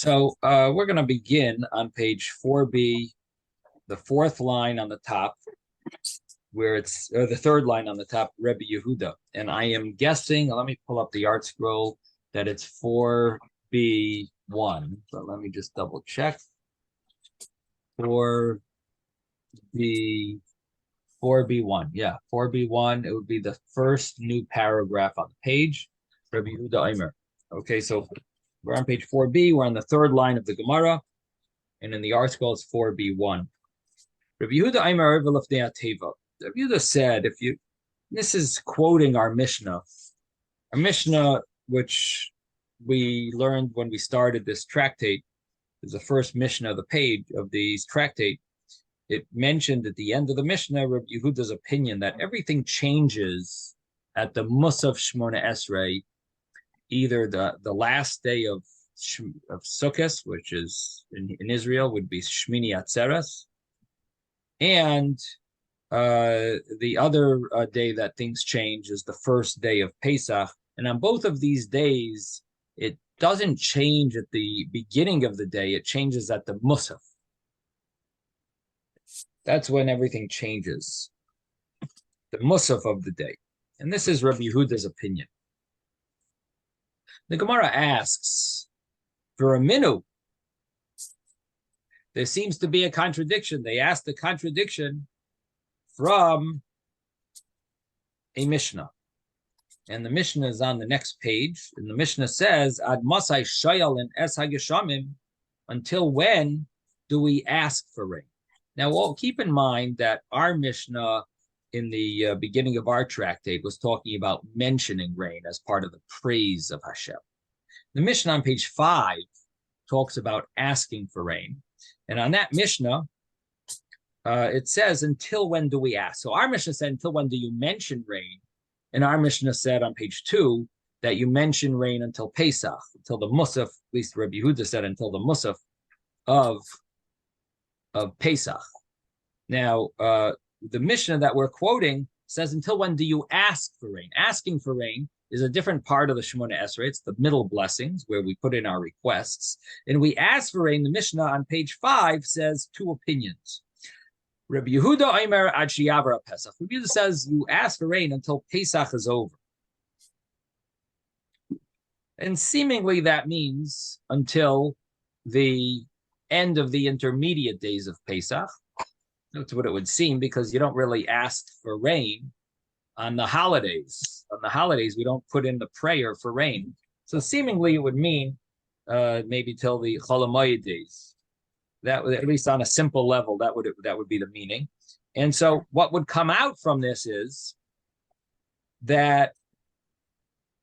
We're going to begin on page 4b, the fourth line on the top, or the third line on the top, Rebbe Yehuda. And I am guessing, let me pull up the art scroll, that it's 4b1. But let me just double check. 4b1. Yeah, 4b1. It would be the first new paragraph on the page, Rebbe Yehuda Aimer. Okay, so we're on page 4b. We're on the third line of the Gemara, and in the art scroll it's 4b1. Rabbi Yehuda Aimer V'Lefnei Teva. Rabbi Yehuda said, this is quoting our Mishnah, which we learned when we started this tractate, is the first Mishnah of the page of these tractate. It mentioned at the end of the Mishnah, Rabbi Yehuda's opinion that everything changes at the Musaf Shmona Esrei, either the last day of Sukkot, which is in Israel would be Shmini Atzeres, and the other day that things change is the first day of Pesach. And on both of these days, it doesn't change at the beginning of the day, it changes at the Musaf. That's when everything changes, the Musaf of the day. And this is Rabbi Yehuda's opinion. The Gemara asks, for a minu, there seems to be a contradiction. They asked the contradiction from a Mishnah. And the Mishnah is on the next page. And the Mishnah says, Ad masai shayal and es hageshamim, until when do we ask for rain? Now, well, keep in mind that our Mishnah in the beginning of our tractate was talking about mentioning rain as part of the praise of Hashem. The Mishnah on page 5 talks about asking for rain. And on that Mishnah, it says, until when do we ask? So our Mishnah said, until when do you mention rain? And our Mishnah said on page 2 that you mention rain until Pesach, until the Musaf, at least Rabbi Yehuda said, until the Musaf of Pesach. Now, the Mishnah that we're quoting says, until when do you ask for rain? Asking for rain is a different part of the Shemona Esrei. It's the middle blessings where we put in our requests. And we ask for rain. The Mishnah on page 5 says two opinions. Rabbi Yehuda Aimer ad sheyavra Pesach. Rabbi Yehuda says you ask for rain until Pesach is over. And seemingly that means until the end of the intermediate days of Pesach. That's what it would seem, because you don't really ask for rain on the holidays. On the holidays, we don't put in the prayer for rain. So seemingly it would mean maybe till the Chol Hamoed days. That would, at least on a simple level, that would be the meaning. And so what would come out from this is that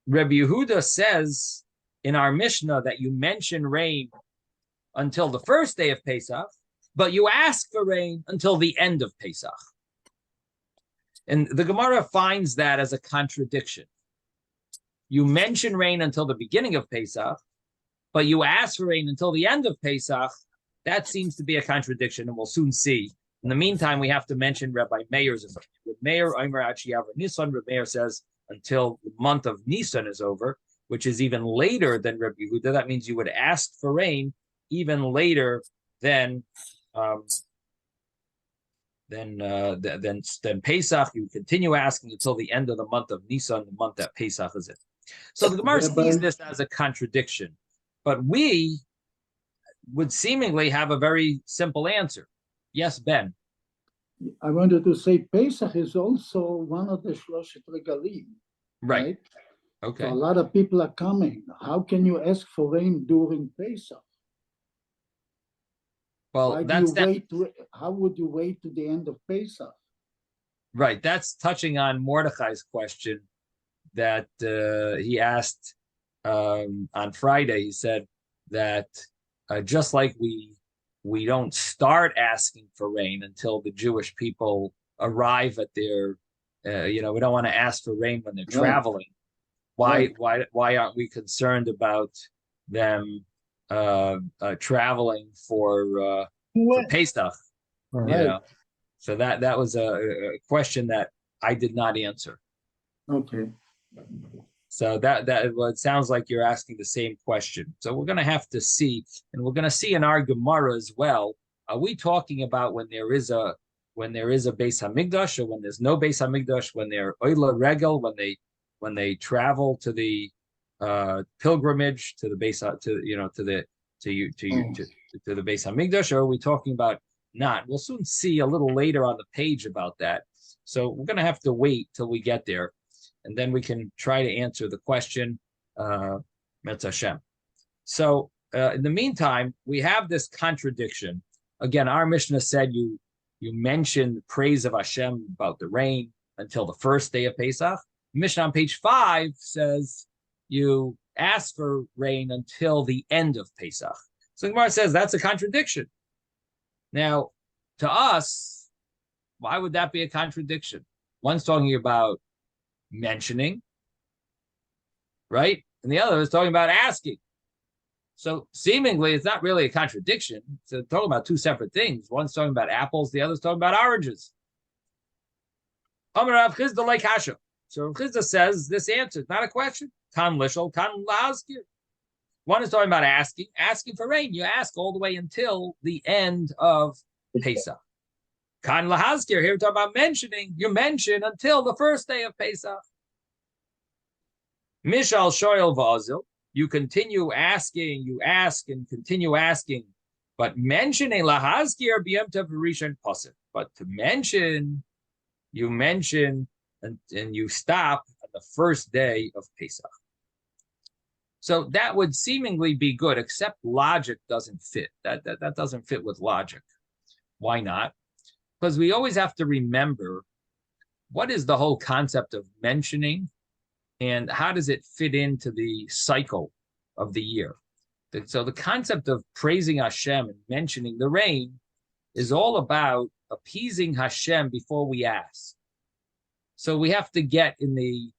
Rabbi Yehuda says in our Mishnah that you mention rain until the first day of Pesach, but you ask for rain until the end of Pesach. And the Gemara finds that as a contradiction. You mention rain until the beginning of Pesach, but you ask for rain until the end of Pesach. That seems to be a contradiction, and we'll soon see. In the meantime, we have to mention Rabbi Meir's opinion. Rabbi Meir Omer Ad Sheyavra Nisan. Rabbi Meir says until the month of Nisan is over, which is even later than Rabbi Yehuda. That means you would ask for rain even later than Pesach. You continue asking until the end of the month of Nisan, the month that Pesach is in. So the Gemara sees this as a contradiction, but we would seemingly have a very simple answer. Yes, Ben. I wanted to say Pesach is also one of the Shloshet Regalim. Right. Okay. So a lot of people are coming. How can you ask for rain during Pesach? Well, how would you wait to the end of Pesach? Right. That's touching on Mordechai's question that he asked on Friday. He said that just like we don't start asking for rain until the Jewish people arrive at their, we don't want to ask for rain when they're traveling. Why aren't we concerned about them traveling for Pesach? Right. So that was a question that I did not answer. Okay. So well, it sounds like you're asking the same question. So we're going to have to see, and we're going to see in our Gemara as well. Are we talking about when there is a Beis Hamikdash, or when there's no Beis Hamikdash, when they're Oila Regel, when they travel to the pilgrimage to the Beis to the Beis Hamikdash, or are we talking about not? We'll soon see a little later on the page about that. So we're going to have to wait till we get there, and then we can try to answer the question. Metz Hashem. So in the meantime, we have this contradiction. Again, our Mishnah said you mentioned praise of Hashem about the rain until the first day of Pesach. Mishnah on page 5 says you ask for rain until the end of Pesach. So Gemara says that's a contradiction. Now, to us, why would that be a contradiction? One's talking about mentioning, right? And the other is talking about asking. So seemingly, it's not really a contradiction. It's talking about two separate things. One's talking about apples, the other's talking about oranges. Amar Rav Chisda like Hashem. So Rav Chisda says this answer, it's not a question. Kan lishol, kan laskir. One is talking about asking for rain. You ask all the way until the end of Pesach. Kan lahazkir, here we're talking about mentioning. You mention until the first day of Pesach. Mishal shoyel va'azil. You continue asking, you ask and continue asking. But mentioning lahazkir b'yom tov rishon pasuk. But to mention, you mention and you stop on the first day of Pesach. So that would seemingly be good, except logic doesn't fit. That doesn't fit with logic. Why not? Because we always have to remember what is the whole concept of mentioning and how does it fit into the cycle of the year. So the concept of praising Hashem and mentioning the rain is all about appeasing Hashem before we ask. So we have to get in the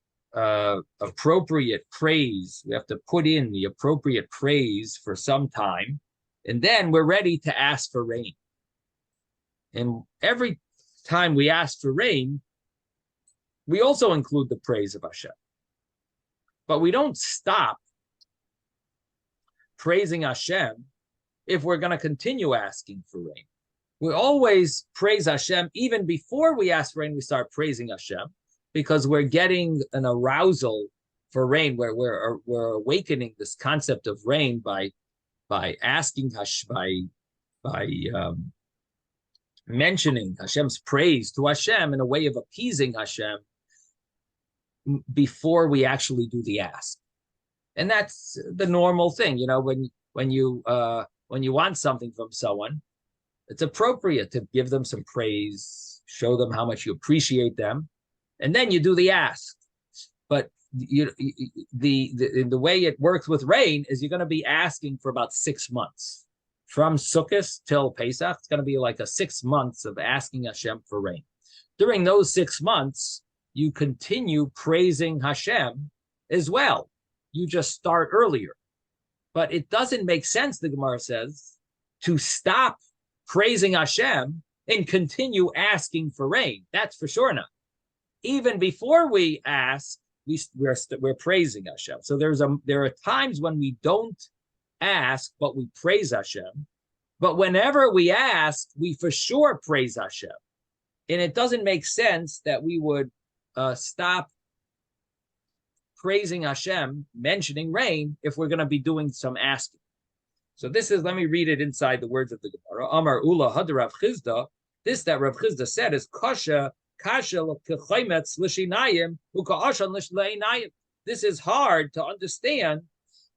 appropriate praise. We have to put in the appropriate praise for some time, and then we're ready to ask for rain. And every time we ask for rain, we also include the praise of Hashem. But we don't stop praising Hashem if we're going to continue asking for rain. We always praise Hashem. Even before we ask for rain, we start praising Hashem, because we're getting an arousal for rain, where we're awakening this concept of rain by asking by mentioning Hashem's praise to Hashem in a way of appeasing Hashem before we actually do the ask. And that's the normal thing, when you want something from someone, it's appropriate to give them some praise, show them how much you appreciate them, and then you do the ask. But the way it works with rain is you're going to be asking for about 6 months. From Sukkot till Pesach, it's going to be like a 6 months of asking Hashem for rain. During those 6 months, you continue praising Hashem as well. You just start earlier. But it doesn't make sense, the Gemara says, to stop praising Hashem and continue asking for rain. That's for sure not. Even before we ask, we're praising Hashem. So there are times when we don't ask, but we praise Hashem. But whenever we ask, we for sure praise Hashem. And it doesn't make sense that we would stop praising Hashem, mentioning rain, if we're going to be doing some asking. So this is, let me read it inside the words of the Gemara. Amar Ula Had Rav Chisda. This that Rav Chisda said is kasha l'chaymetz l'shinayim u'ka'ashan l'shleinayim. This is hard to understand.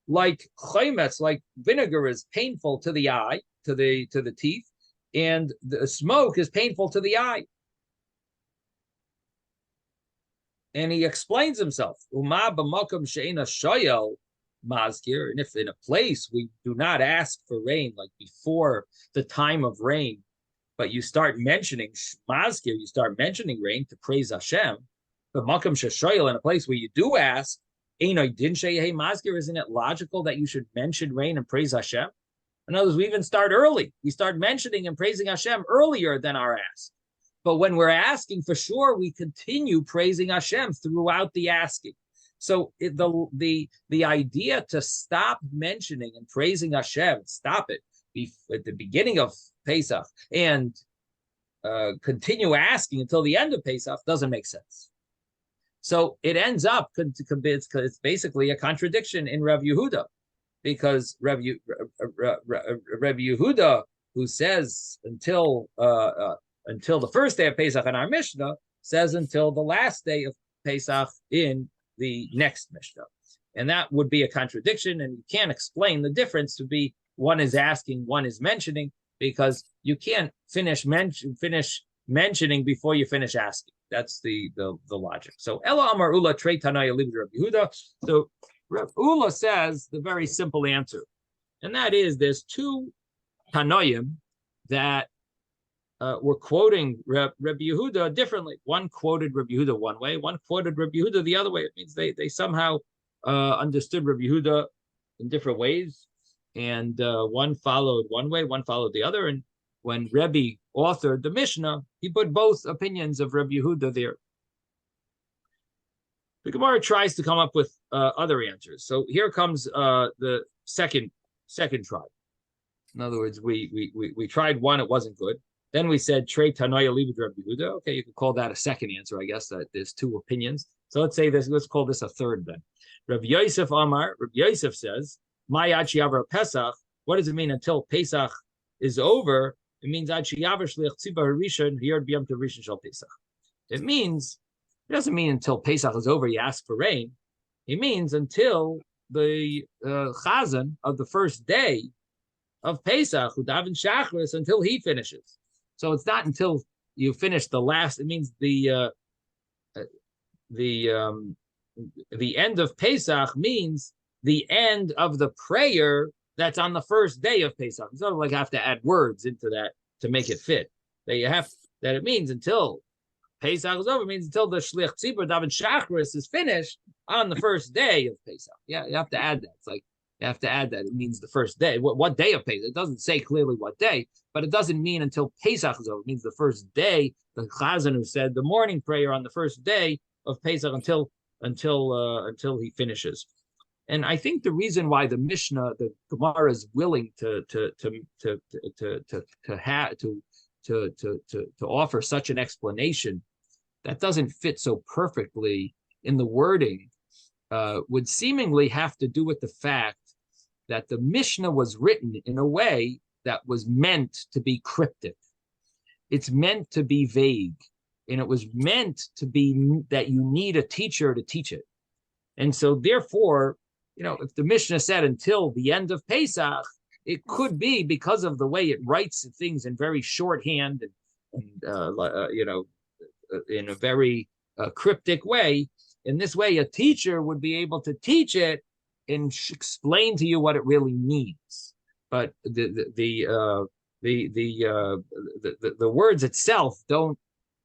Like chaymetz, like vinegar, is painful to the eye, to the teeth, and the smoke is painful to the eye. And he explains himself. Uma b'makom she'ena shoyel mazkir. And if in a place we do not ask for rain, like before the time of rain, but you start mentioning mazkir, you start mentioning rain to praise Hashem. But makom she'shoyel, in a place where you do ask, isn't it logical that you should mention rain and praise Hashem? In other words, we even start early. We start mentioning and praising Hashem earlier than our ask. But when we're asking, for sure, we continue praising Hashem throughout the asking. So the idea to stop mentioning and praising Hashem, stop it at the beginning of Pesach and continue asking until the end of Pesach doesn't make sense. So it ends up, it's basically a contradiction in Rav Yehuda, because Rav Yehuda, who says until the first day of Pesach in our Mishnah, says until the last day of Pesach in the next Mishnah. And that would be a contradiction, and you can't explain the difference to be one is asking, one is mentioning, because you can't finish mentioning before you finish asking. That's the logic. So Ella Amar Ula Trei Tanaya Libed Rav Yehuda. So Rav Ula says the very simple answer, and that is there's two Tanoim that were quoting Rabbi Yehuda differently. One quoted Rabbi Yehuda one way, one quoted Rabbi Yehuda the other way. It means they somehow understood Rabbi Yehuda in different ways, and one followed one way, one followed the other. And when Rebbe authored the Mishnah, he put both opinions of Rabbi Yehuda there. The Gemara tries to come up with other answers. So here comes the second try. In other words, we tried one, it wasn't good. Then we said Trei Tanoia Libed Rabbi Yehuda. Okay, you could call that a second answer, I guess. That there's two opinions. So let's say this. Let's call this a third then. Rabbi Yosef Amar. Rabbi Yosef says, "Ma'yad she'yavar Pesach." What does it mean until Pesach is over? It means ad she'yavar shliach tzibah harishon hiyard b'yom tov rishon shel Pesach. It doesn't mean until Pesach is over you ask for rain. It means until the chazan of the first day of Pesach, Udaven Shachris, until he finishes. So it's not until you finish the last. It means the end of Pesach means the end of the prayer that's on the first day of Pesach. It's not like I have to add words into that to make it fit. That it means until Pesach is over. It means until the Shliach Tzibur Daven Shachris is finished on the first day of Pesach. Yeah, you have to add that. It's like you have to add that. It means the first day. What day of Pesach? It doesn't say clearly what day, but it doesn't mean until Pesach is over. It means the first day. The Chazan who said the morning prayer on the first day of Pesach until he finishes. And I think the reason why the Mishnah, the Gemara, is willing to offer such an explanation that doesn't fit so perfectly in the wording would seemingly have to do with the fact that the Mishnah was written in a way that was meant to be cryptic. It's meant to be vague, and it was meant to be that you need a teacher to teach it. And so therefore, if the Mishnah said until the end of Pesach, it could be because of the way it writes things in very shorthand and in a very cryptic way. In this way, a teacher would be able to teach it and explain to you what it really means. But the words itself don't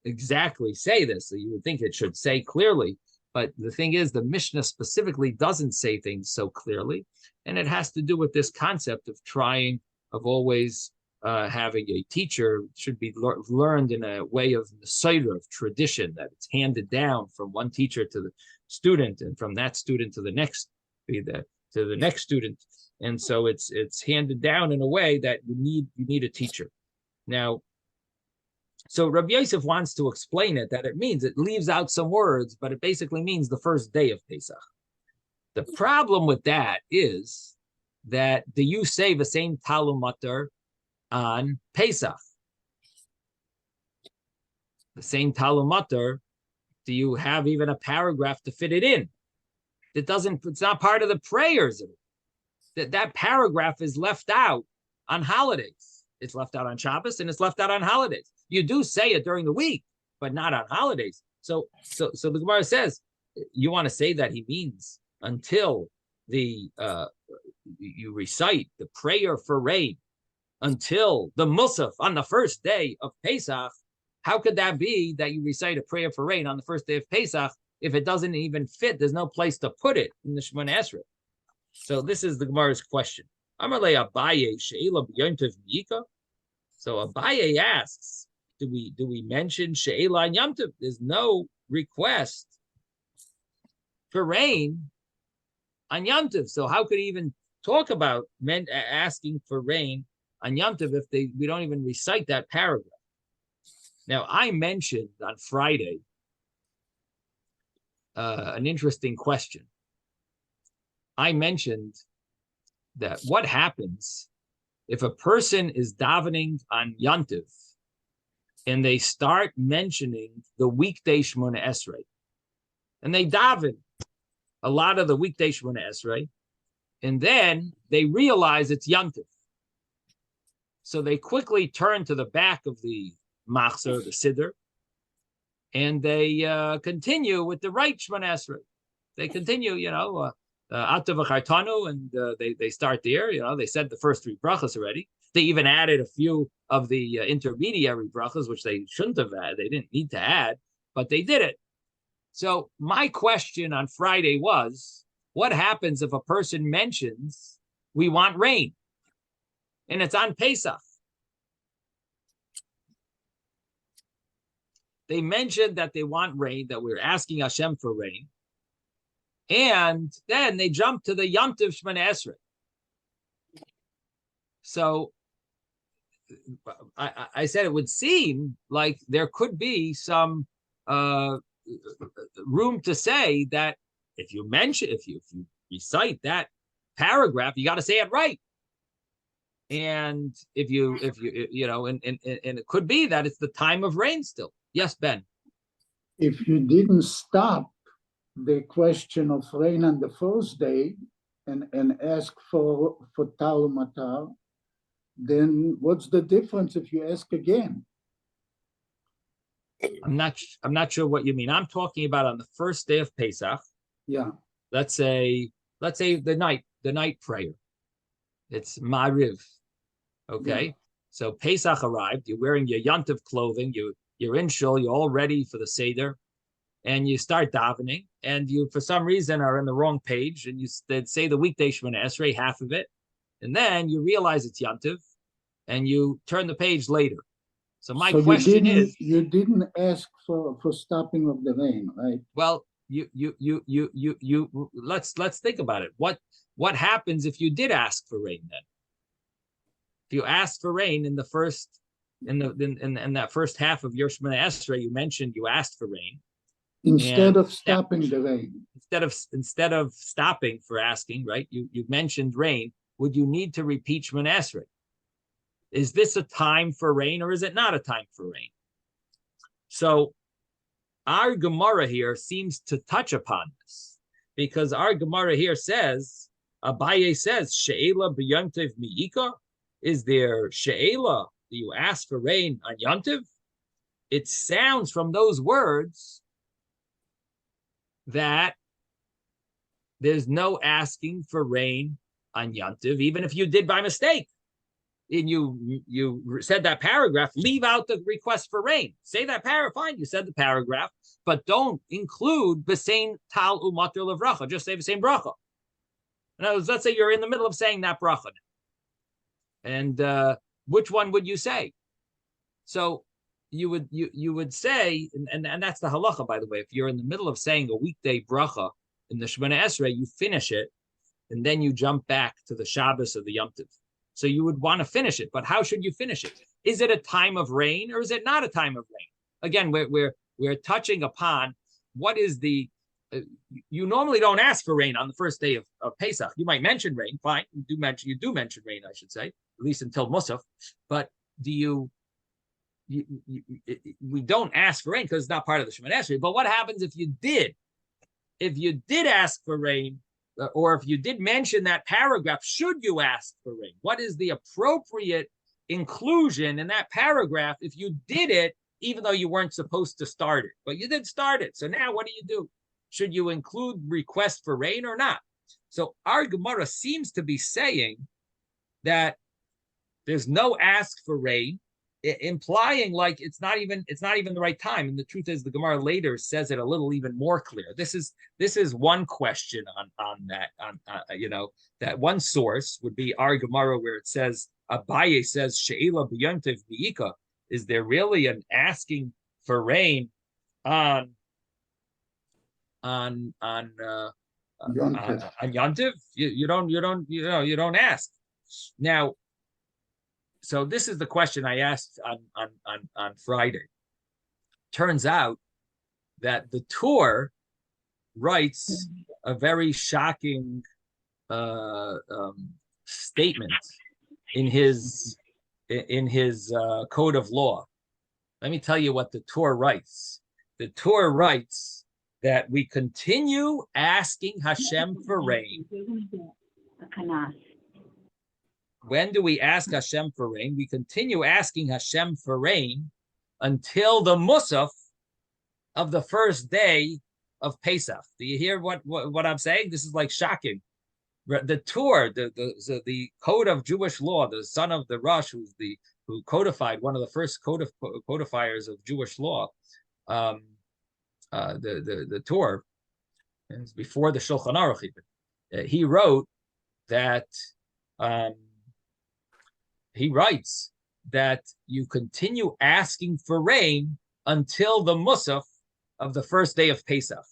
exactly say this. So you would think it should say clearly. But the thing is, the Mishnah specifically doesn't say things so clearly, and it has to do with this concept of always having a teacher. It should be learned in a way of Nesayra, of tradition, that it's handed down from one teacher to the student, and from that student to the next student, and so it's handed down in a way that you need a teacher. Now, so Rabbi Yosef wants to explain it, that it leaves out some words, but it basically means the first day of Pesach. The problem with that is that do you say the same Talmud Matar on Pesach? The same Talmud Matar, do you have even a paragraph to fit it in? It's not part of the prayers. That paragraph is left out on holidays. It's left out on Shabbos and it's left out on holidays. You do say it during the week, but not on holidays. So the Gemara says, you want to say that he means until you recite the prayer for rain until the Musaf on the first day of Pesach. How could that be that you recite a prayer for rain on the first day of Pesach if it doesn't even fit? There's no place to put it in the Shemona Esrei. So this is the Gemara's question. Amarle Abaye she'ela b'yom tov miyika. So Abaye asks, do we mention she'ela and Yom Tov? There's no request for rain on Yom Tov. So how could he even talk about men asking for rain on Yom Tov if we don't even recite that paragraph? Now, I mentioned on Friday an interesting question. I mentioned that what happens if a person is davening on Yom Tov and they start mentioning the weekday Shemona Esrei, and they daven a lot of the weekday Shemona Esrei, and then they realize it's Yom Tov. So they quickly turn to the back of the Machzor, the Siddur, and they continue with the right Shemona Esrei. They continue, Ata v'chartanu, and they start there. They said the first three brachas already. They even added a few of the intermediary brachas, which they shouldn't have added. They didn't need to add, but they did it. So my question on Friday was, what happens if a person mentions we want rain, and it's on Pesach? They mentioned that they want rain, that we're asking Hashem for rain. And then they jump to the Yom Tov Shemona Esrei. So I said it would seem like there could be some room to say that if you recite that paragraph, you got to say it right. And if you and it could be that it's the time of rain still. Yes, Ben. If you didn't stop the question of rain on the first day and ask for Tal Matar, then what's the difference if you ask again? I'm not sure what you mean. I'm talking about on the first day of Pesach. Yeah. Let's say the night prayer. It's Ma'ariv. Okay. Yeah. So Pesach arrived. You're wearing your Yom Tov clothing. You're in shul. You're all ready for the Seder. And you start davening, and you, for some reason, are in the wrong page, and you say the weekday Shemona Esrei, half of it, and then you realize it's Yom Tov, and you turn the page later. So my question is, you didn't ask for stopping of the rain, right? Well, you let's think about it. What happens if you did ask for rain then? If you asked for rain in the first in that first half of your Shemona Esrei, you mentioned you asked for rain. Instead of stopping the rain. Instead of stopping for asking, right? You mentioned rain. Would you need to repeat Shemona Esrei? Is this a time for rain or is it not a time for rain? So our Gemara here seems to touch upon this, because our Gemara here says, Abaye says, She'ela b'Yom Tov mi'ika? Is there She'ela? Do you ask for rain on Yom Tov? It sounds from those words that there's no asking for rain on Yom Tov, even if you did by mistake. And you said that paragraph, leave out the request for rain. Say that paragraph, fine, you said the paragraph, but don't include the same tal umatir levracha. Just say the same bracha. In other words, let's say you're in the middle of saying that bracha. And which one would you say? So you would say, and that's the halacha, by the way. If you're in the middle of saying a weekday bracha in the Shemona Esrei, you finish it, and then you jump back to the Shabbos or the Yom Tov. So you would want to finish it, but how should you finish it? Is it a time of rain or is it not a time of rain? Again, we're touching upon what is the. You normally don't ask for rain on the first day of Pesach. You might mention rain, fine. You do mention rain, I should say, at least until Musaf. But we don't ask for rain because it's not part of the Shemona Esrei. But what happens if you did? If you did ask for rain, or if you did mention that paragraph, should you ask for rain? What is the appropriate inclusion in that paragraph if you did it, even though you weren't supposed to start it? But you did start it. So now what do? Should you include request for rain or not? So our Gemara seems to be saying that there's no ask for rain, implying like it's not even the right time. And the truth is, the Gemara later says it a little even more clear. This is one question on that. That one source would be our Gemara, where it says Abaye says She'ela b'Yom Tov mi'ika. Is there really an asking for rain on on Yontif. on Yontiv. You don't ask. Now, so this is the question I asked on Friday. Turns out that the Torah writes a very shocking statement in his code of law. Let me tell you what the Torah writes. The Torah writes that we continue asking Hashem for rain. When do we ask Hashem for rain? We continue asking Hashem for rain until the Musaf of the first day of Pesach. Do you hear what I'm saying? This is like shocking. The Torah, the code of Jewish law, the son of the Rosh, who codified, one of the first codifiers of Jewish law, the Torah, before the Shulchan Aruch even, he wrote that he writes that you continue asking for rain until the Musaf of the first day of Pesach.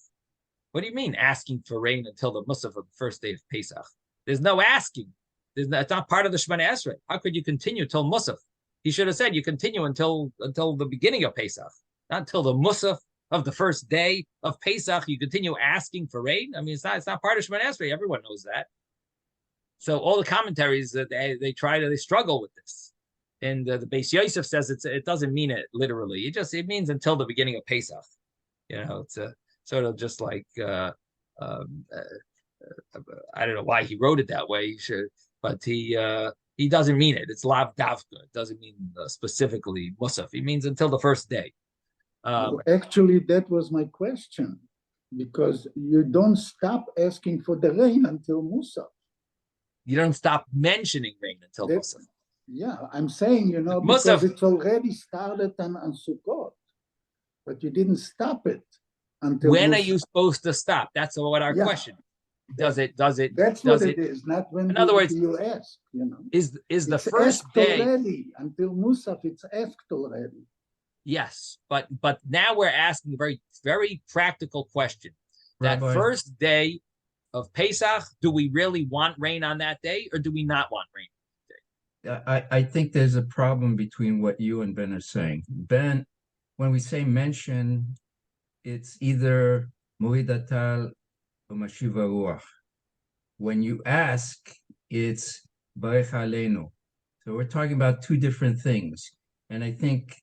What do you mean asking for rain until the Musaf of the first day of Pesach? There's no asking. It's not part of the Shemana Esrei. How could you continue till Musaf? He should have said you continue until the beginning of Pesach, not until the Musaf of the first day of Pesach. You continue asking for rain. I mean, it's not part of Shemana Esrei. Everyone knows that. So all the commentaries that they struggle with this. And the Beis Yosef says it doesn't mean it literally. It means until the beginning of Pesach. It's a sort of just like I don't know why he wrote it that way. But he doesn't mean it. It's lav davka. It doesn't mean specifically musaf. He means until the first day. Actually, that was my question, because you don't stop asking for the rain until Musaf. You don't stop mentioning rain until Musaf. Yeah, I'm saying, because Musaf, it's already started on Sukkot, but you didn't stop it until when Musaf. Are you supposed to stop? That's what our question. Does it? That's what it is. Not when. In other words, you ask. Is the it's first day already until Musaf? It's asked already. Yes, but now we're asking a very, very practical question. That Rabbi, first day of Pesach, do we really want rain on that day, or do we not want rain on that day? I think there's a problem between what you and Ben are saying. Ben, when we say mention, it's either Mohidatal or Mashiva Ruach. When you ask, it's Barech Aleinu. So we're talking about two different things. And I think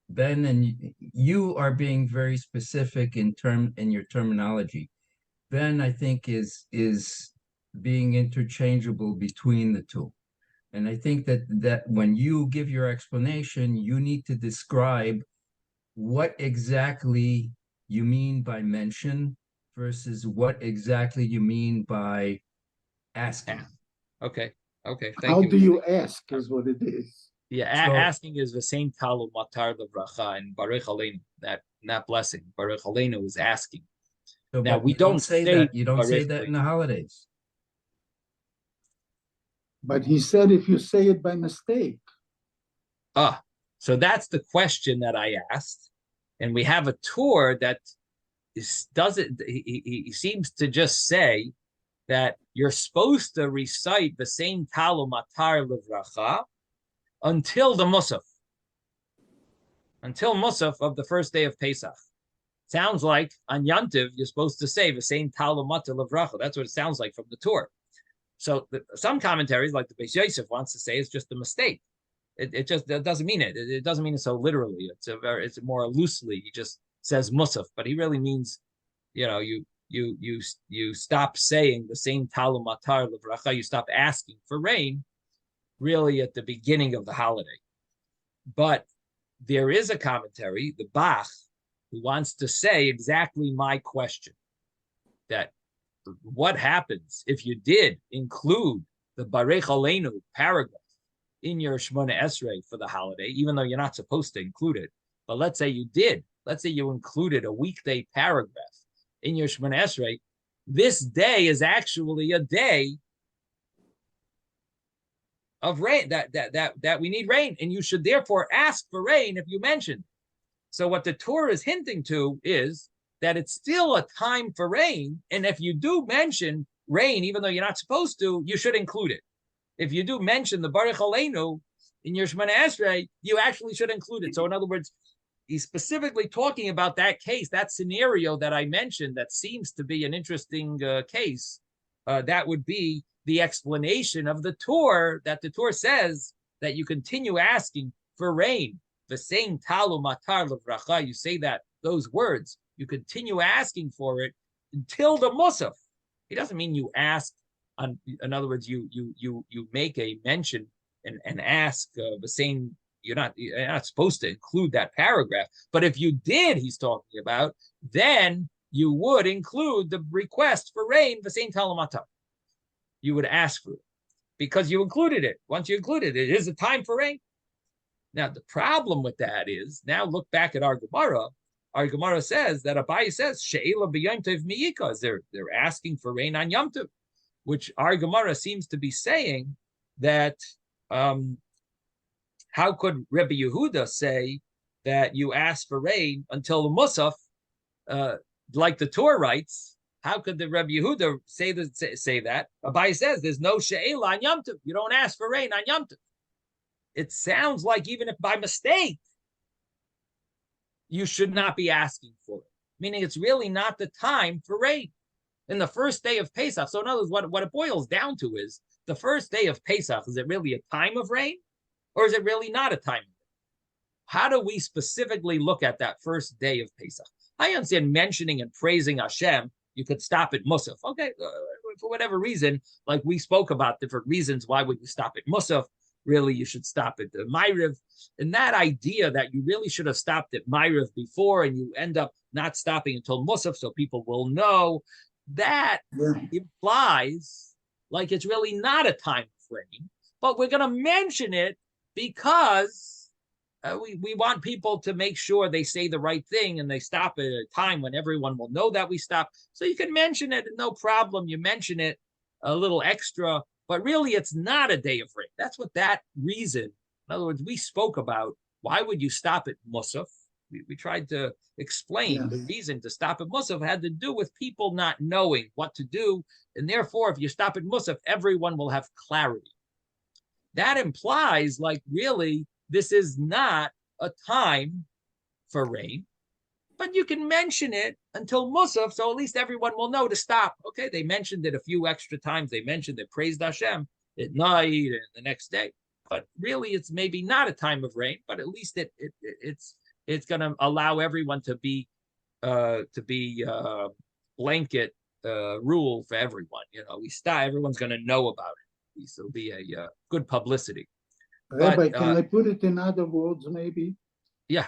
Ben and you are being very specific in your terminology. Ben, I think, is being interchangeable between the two. And I think that when you give your explanation, you need to describe what exactly you mean by mention versus what exactly you mean by asking. Okay. Thank How you. do you ask is what it is. Yeah, asking is the same Talmud Matar Levracha and Baruch Aleinu. That blessing, Baruch Aleinu, is asking. So, now we don't say that. You don't Baruch say that Aleinu in the holidays. But he said if you say it by mistake. So that's the question that I asked, and we have a tour that doesn't. He seems to just say that you're supposed to recite the same Talmud Matar Levracha until the Musaf, of the first day of Pesach. Sounds like on Yantiv you're supposed to say the same Talmud Matar Levracha. That's what it sounds like from the Torah. So some commentaries, like the Beis Yosef, wants to say it's just a mistake. It doesn't mean it. It doesn't mean it so literally. It's more loosely. He just says Musaf, but he really means, you stop saying the same Talmud Matar Levracha. You stop asking for rain, really at the beginning of the holiday. But there is a commentary, the Bach, who wants to say exactly my question, that what happens if you did include the Barech Aleinu paragraph in your Shemona Esrei for the holiday, even though you're not supposed to include it. But let's say you did. Let's say you included a weekday paragraph in your Shemona Esrei. This day is actually a day of rain, that we need rain, and you should therefore ask for rain if you mentioned. So what the Torah is hinting to is that it's still a time for rain. And if you do mention rain, even though you're not supposed to, you should include it. If you do mention the Baruch Aleinu in your Shemona Esrei, you actually should include it. So in other words, he's specifically talking about that case, that scenario that I mentioned that seems to be an interesting case. That would be the explanation of the Torah, that the Torah says that you continue asking for rain. The same talu matar levracha, you say that, those words, you continue asking for it until the musaf. It doesn't mean you ask, in other words, you make a mention and ask the same. You're not supposed to include that paragraph, but if you did, he's talking about, then you would include the request for rain, the same talamata. You would ask for it because you included it. Once you included it, it is a time for rain. Now, the problem with that is, now look back at our Gemara. Our Gemara says that Abaye says, She'ela b'yom tov miyika, they're asking for rain on Yom Tov, which our Gemara seems to be saying that, how could Rebbe Yehuda say that you ask for rain until the Musaf, like the Torah writes? How could the Rebbe Yehuda say that? Abaye says there's no she'ela on Yom Tov. You don't ask for rain on Yom Tov. It sounds like even if by mistake, you should not be asking for it. Meaning it's really not the time for rain. In the first day of Pesach, so in other words, what it boils down to is, the first day of Pesach, is it really a time of rain? Or is it really not a time? How do we specifically look at that first day of Pesach? I understand mentioning and praising Hashem, you could stop at Musaf. Okay, for whatever reason, like we spoke about different reasons, why would you stop at Musaf? Really, you should stop at the Ma'ariv. And that idea that you really should have stopped at Ma'ariv before and you end up not stopping until Musaf so people will know, that implies like it's really not a time of rain, but we're going to mention it because we want people to make sure they say the right thing and they stop at a time when everyone will know that we stop. So you can mention it, no problem. You mention it a little extra, but really it's not a day of rain. That's what that reason, in other words, we spoke about, why would you stop at Musaf? We tried to explain the reason to stop at Musaf had to do with people not knowing what to do. And therefore, if you stop at Musaf, everyone will have clarity. That implies, like, really, this is not a time for rain, but you can mention it until Musaf, so at least everyone will know to stop. Okay, they mentioned it a few extra times. They mentioned it, praised Hashem at night and the next day. But really, it's maybe not a time of rain, but at least it's going to allow everyone to be blanket rule for everyone. You know, we stop. Everyone's going to know about it. This will be a good publicity. Rabbi, can I put it in other words, maybe? Yeah.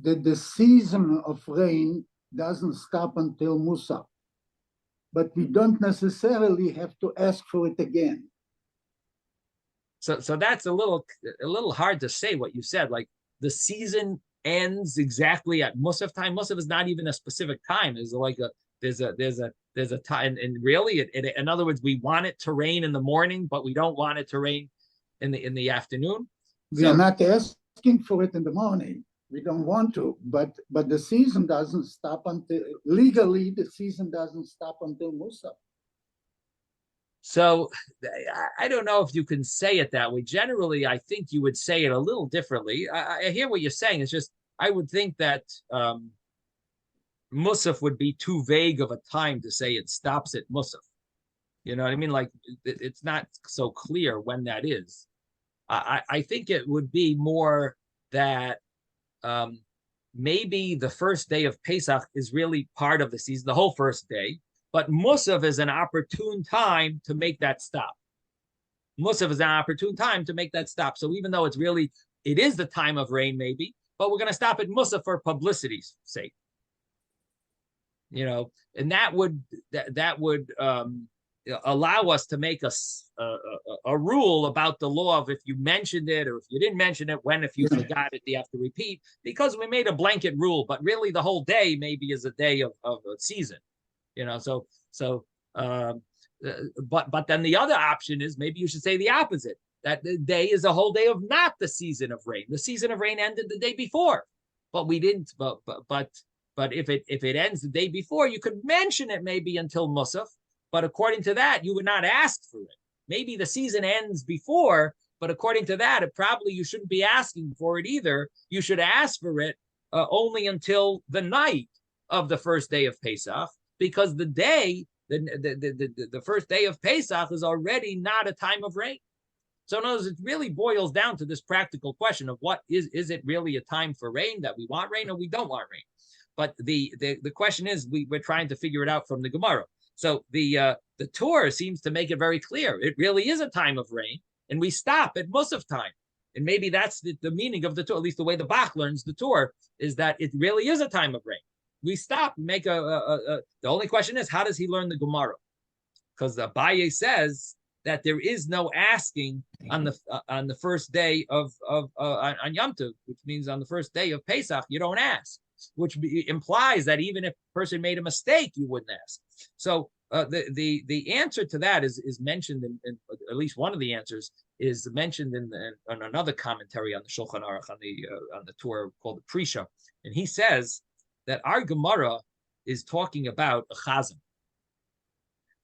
That the season of rain doesn't stop until Musaf, but we don't necessarily have to ask for it again. So that's a little hard to say what you said. Like the season ends exactly at Musaf time. Musaf is not even a specific time. There's a time, and really, in other words, we want it to rain in the morning, but we don't want it to rain in the afternoon. We are not asking for it in the morning. We don't want to, but the season doesn't stop until, legally, the season doesn't stop until Musaf. So I don't know if you can say it that way. Generally, I think you would say it a little differently. I hear what you're saying. It's just, I would think that Musaf would be too vague of a time to say it stops at Musaf. You know what I mean? Like, it's not so clear when that is. I think it would be more that maybe the first day of Pesach is really part of the season, the whole first day, but Musaf is an opportune time to make that stop. Musaf is an opportune time to make that stop. So even though it is the time of rain maybe, but we're going to stop at Musaf for publicity's sake. You know, and that would allow us to make a rule about the law of if you mentioned it or if you didn't mention it, when if you forgot it, you have to repeat, because we made a blanket rule, but really the whole day maybe is a day of a season, you know, but then the other option is maybe you should say the opposite, that the day is a whole day of not the season of rain. The season of rain ended the day before, but we didn't, but But if it ends the day before, you could mention it maybe until Musaf. But according to that, you would not ask for it. Maybe the season ends before, but according to that, it probably you shouldn't be asking for it either. You should ask for it only until the night of the first day of Pesach, because the day, the first day of Pesach is already not a time of rain. So in other words, it really boils down to this practical question of what is it really a time for rain, that we want rain or we don't want rain? But the question is, we're trying to figure it out from the Gemara. So the Torah seems to make it very clear. It really is a time of rain, and we stop at Musaf time. And maybe that's the meaning of the Torah, at least the way the Bach learns the Torah, is that it really is a time of rain. We stop, make the only question is, how does he learn the Gemara? Because the Abaye says that there is no asking on the first day of on Yom Tov, which means on the first day of Pesach, you don't ask, which implies that even if a person made a mistake, you wouldn't ask. So the answer to that is mentioned in at least one of the answers is mentioned in another commentary on the Shulchan Aruch on the Torah called the Prisha, and he says that our Gemara is talking about a chazan,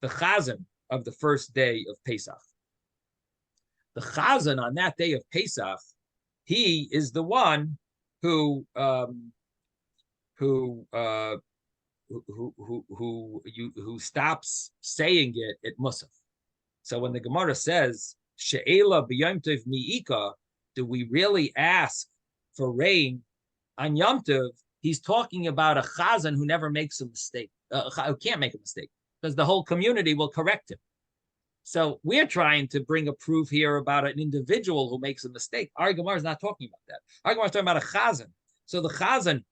the chazan of the first day of Pesach. The chazan on that day of Pesach, he is the one who stops saying it at Musaf. So when the Gemara says She'ela b'Yom Tov mi'ika, do we really ask for rain on Yom Tov? He's talking about a chazan who never makes a mistake, who can't make a mistake, because the whole community will correct him. So we're trying to bring a proof here about an individual who makes a mistake. Our Gemara is not talking about that. Our Gemara is talking about a chazan. So the chazan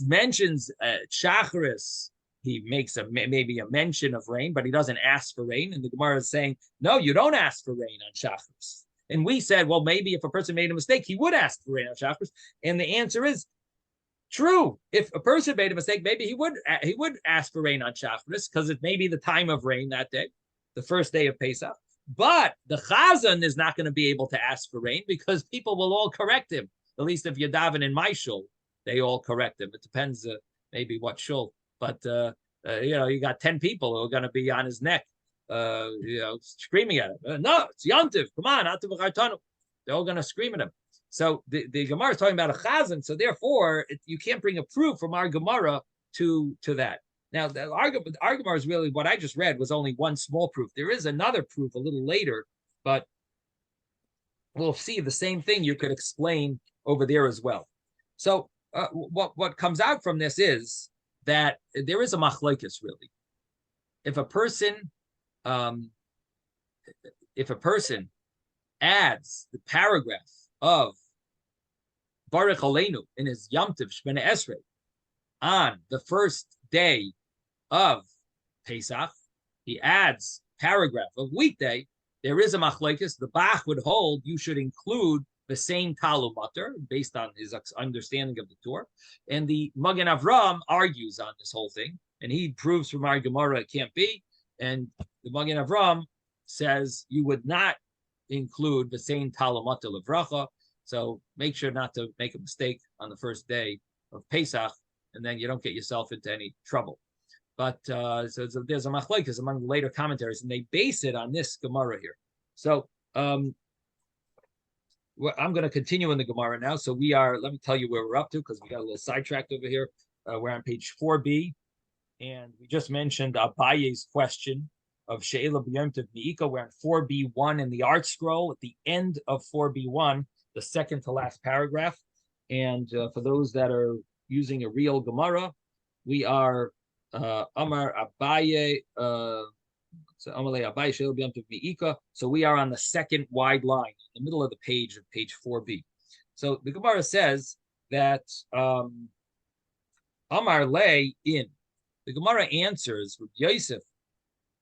mentions Shacharis. He makes maybe a mention of rain, but he doesn't ask for rain. And the Gemara is saying, no, you don't ask for rain on Shacharis. And we said, well, maybe if a person made a mistake, he would ask for rain on Shacharis. And the answer is true. If a person made a mistake, maybe he would ask for rain on Shacharis, because it may be the time of rain that day, the first day of Pesach. But the chazan is not going to be able to ask for rain because people will all correct him. At least if you're davening in my shul, they all correct him. It depends maybe what shul. But, you got 10 people who are going to be on his neck, screaming at him. No, it's Yom Tov. Come on, they're all going to scream at him. So the Gemara is talking about a chazan. So therefore, you can't bring a proof from our Gemara to that. Now, our Gemara is really, what I just read was only one small proof. There is another proof a little later, but we'll see the same thing you could explain over there as well. So what comes out from this is that there is a machlokes really. If a person adds the paragraph of Baruch Aleinu in his Yom Tov Shemini Esrei on the first day of Pesach, he adds paragraph of weekday, there is a machlokes. The Bach would hold you should include the same Talmud Matar based on his understanding of the Torah. And the Magen Avram argues on this whole thing, and he proves from our Gemara it can't be. And the Magen Avram says you would not include the same Talmud Matar Levracha. So make sure not to make a mistake on the first day of Pesach, and then you don't get yourself into any trouble. But so there's a machlokes among the later commentaries, and they base it on this Gemara here. So I'm going to continue in the Gemara now. So let me tell you where we're up to, because we got a little sidetracked over here. We're on page 4b, and we just mentioned Abaye's question of She'ela b'Yom Tov mi'ika. We're on 4b1 in the art scroll at the end of 4b1, the second to last paragraph. And for those that are using a real Gemara, we are Amar Abaye, so we are on the second wide line in the middle of the page of page 4b. So the Gemara says that Amar Le in. The Gemara answers, Yosef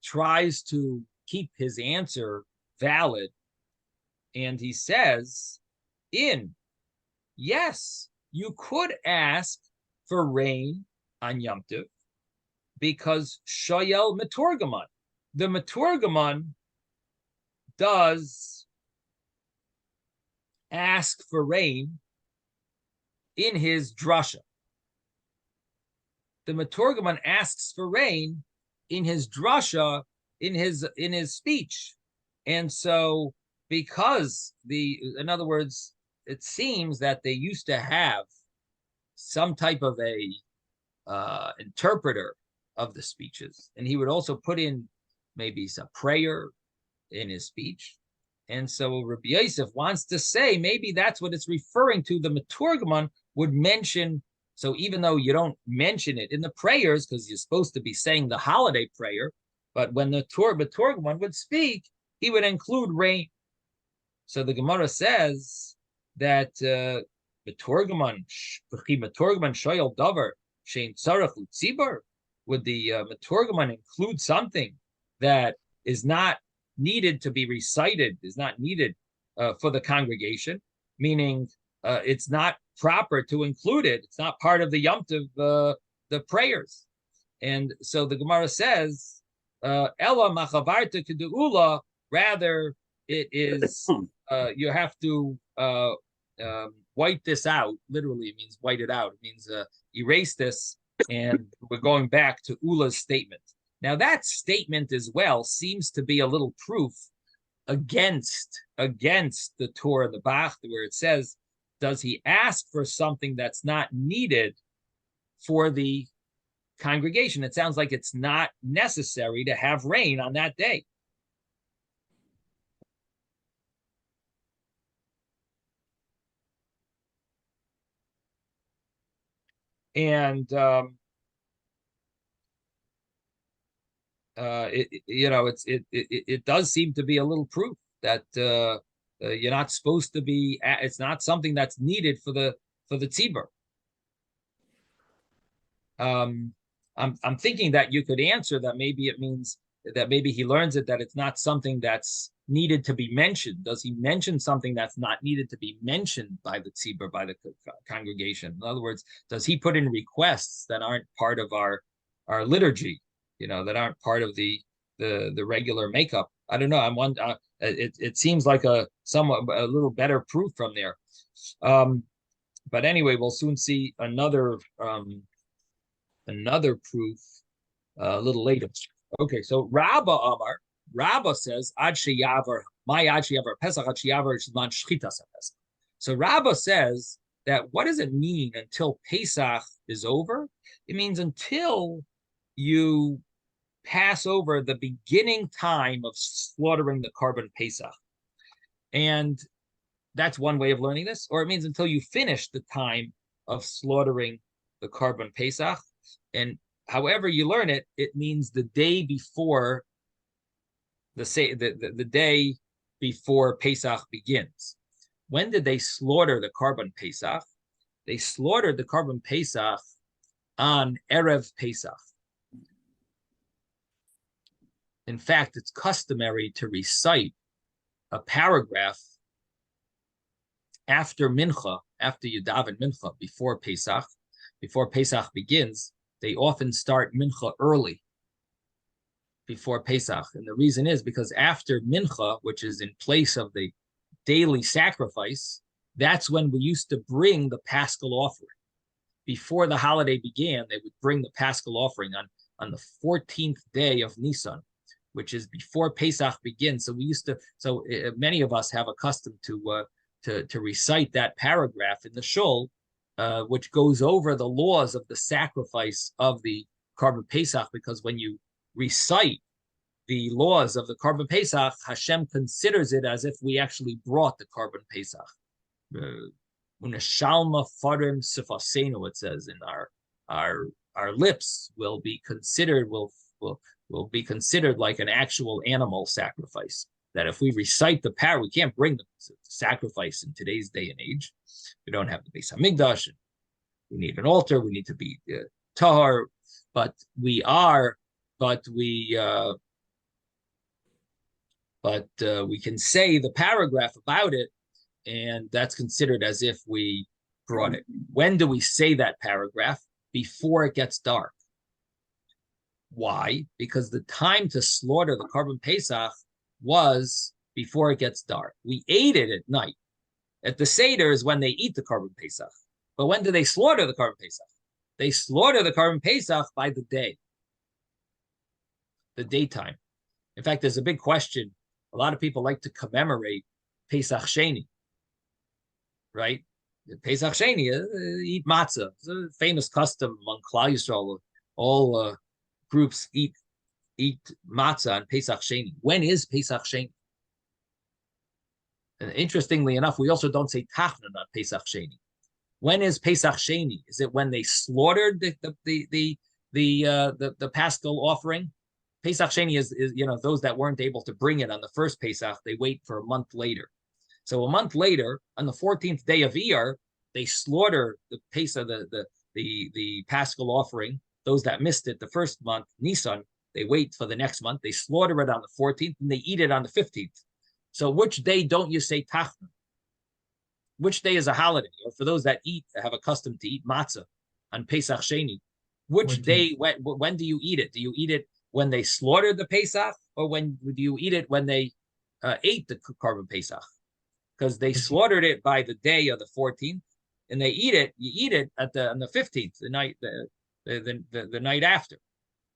tries to keep his answer valid, and he says, yes, you could ask for rain on Yom Tov, because Shoyel Meturgaman, the Meturgaman does ask for rain in his drasha. the Maturgaman asks for rain in his drasha, in his speech. And so because in other words, it seems that they used to have some type of a interpreter of the speeches, and he would also put in maybe some prayer in his speech. And so Rabbi Yosef wants to say maybe that's what it's referring to. The Maturgaman would mention, so even though you don't mention it in the prayers, because you're supposed to be saying the holiday prayer, but when the Maturgaman would speak, he would include rain. So the Gemara says that Maturgaman shoyel davar shein tzarech utzibur. Would the Maturgaman include something that is not needed to be recited, is not needed for the congregation, meaning it's not proper to include it. It's not part of the Yom Tov, the prayers. And so the Gemara says, Ella machavarta kedu'ula, rather it is, you have to white this out. Literally, it means white it out. It means erase this, and we're going back to Ula's statement. Now, that statement as well seems to be a little proof against the Torah, the Bach, where it says, does he ask for something that's not needed for the congregation? It sounds like it's not necessary to have rain on that day. And it does seem to be a little proof that you're not supposed to be. It's not something that's needed for the tzibur. I'm thinking that you could answer that maybe it means that maybe he learns it that it's not something that's needed to be mentioned. Does he mention something that's not needed to be mentioned by the tzibur, by the congregation? In other words, does he put in requests that aren't part of our liturgy? That aren't part of the regular makeup. I don't know. I'm one. It seems like a little better proof from there. But anyway, we'll soon see another proof a little later. Okay, so Rabba says Ad sheyavar Pesach Ad sheyavar shman shchitas Pesach. So Rabba says that what does it mean until Pesach is over? It means until you pass over the beginning time of slaughtering the Korban Pesach. And that's one way of learning this. Or it means until you finish the time of slaughtering the Korban Pesach. And however you learn it, it means the day before the day before Pesach begins. When did they slaughter the Korban Pesach? They slaughtered the Korban Pesach on Erev Pesach. In fact, it's customary to recite a paragraph after Mincha, after you daven Mincha, before Pesach begins. They often start Mincha early, before Pesach. And the reason is because after Mincha, which is in place of the daily sacrifice, that's when we used to bring the Paschal offering. Before the holiday began, they would bring the Paschal offering on the 14th day of Nisan, which is before Pesach begins. So many of us have a custom to recite that paragraph in the shul, which goes over the laws of the sacrifice of the Korban Pesach, because when you recite the laws of the Korban Pesach, Hashem considers it as if we actually brought the Korban Pesach. Uneshalma farim sifasenu, it says, in our lips will be considered will be considered like an actual animal sacrifice. That if we recite the parah, we can't bring the sacrifice in today's day and age. We don't have the Beis Hamikdash. We need an altar. We need to be tahar, but we can say the paragraph about it, and that's considered as if we brought it. When do we say that paragraph? Before it gets dark. Why? Because the time to slaughter the Korban Pesach was before it gets dark. We ate it at night. At the Seder is when they eat the Korban Pesach. But when do they slaughter the Korban Pesach? They slaughter the Korban Pesach by the day, the daytime. In fact, there's a big question. A lot of people like to commemorate Pesach Sheni, right? Pesach Sheni, eat matzah. It's a famous custom among Klal Yisrael. All groups eat matzah on Pesach Sheni. When is Pesach Sheni? And interestingly enough, we also don't say Tachnun on Pesach Sheni. When is Pesach Sheni? Is it when they slaughtered the Paschal offering? Pesach Sheni is those that weren't able to bring it on the first Pesach, they wait for a month later. So a month later, on the 14th day of Iyar, they slaughter the Pesach, the Paschal offering. Those that missed it the first month, Nisan, they wait for the next month. They slaughter it on the 14th and they eat it on the 15th. So which day don't you say Tachnun? Which day is a holiday? Or for those that have a custom to eat matzah on Pesach Sheni, which day, when do you eat it? Do you eat it when they slaughtered the Pesach, or when do you eat it when they ate the Korban Pesach? Because they slaughtered it by the day of the 14th, and you eat it on the 15th, the night the night after,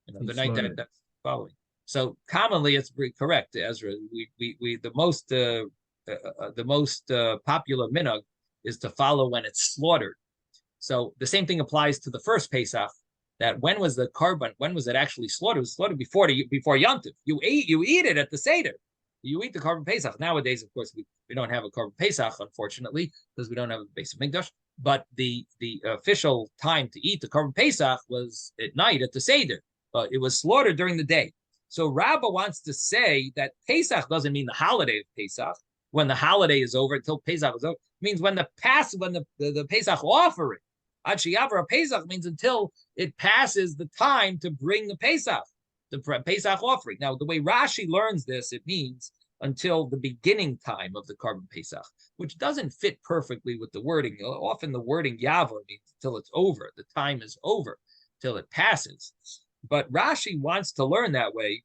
the night that's following. So commonly, it's correct, Ezra. We the most popular minhag is to follow when it's slaughtered. So the same thing applies to the first Pesach. That when was the korban? When was it actually slaughtered? It was slaughtered before Yom Tov. You eat it at the Seder. You eat the Korban Pesach. Nowadays, of course, we don't have a Korban Pesach, unfortunately, because we don't have a base of Mikdash. But the official time to eat the Korban Pesach was at night at the Seder. But it was slaughtered during the day. So Rabbah wants to say that Pesach doesn't mean the holiday of Pesach. When the holiday is over, until Pesach is over, it means when the Pesach offering. Ad Sheyavra Pesach means until it passes the time to bring the Pesach offering. Now, the way Rashi learns this, it means until the beginning time of the Korban Pesach, which doesn't fit perfectly with the wording. Often the wording Yavor means until it's over, the time is over, till it passes. But Rashi wants to learn that way.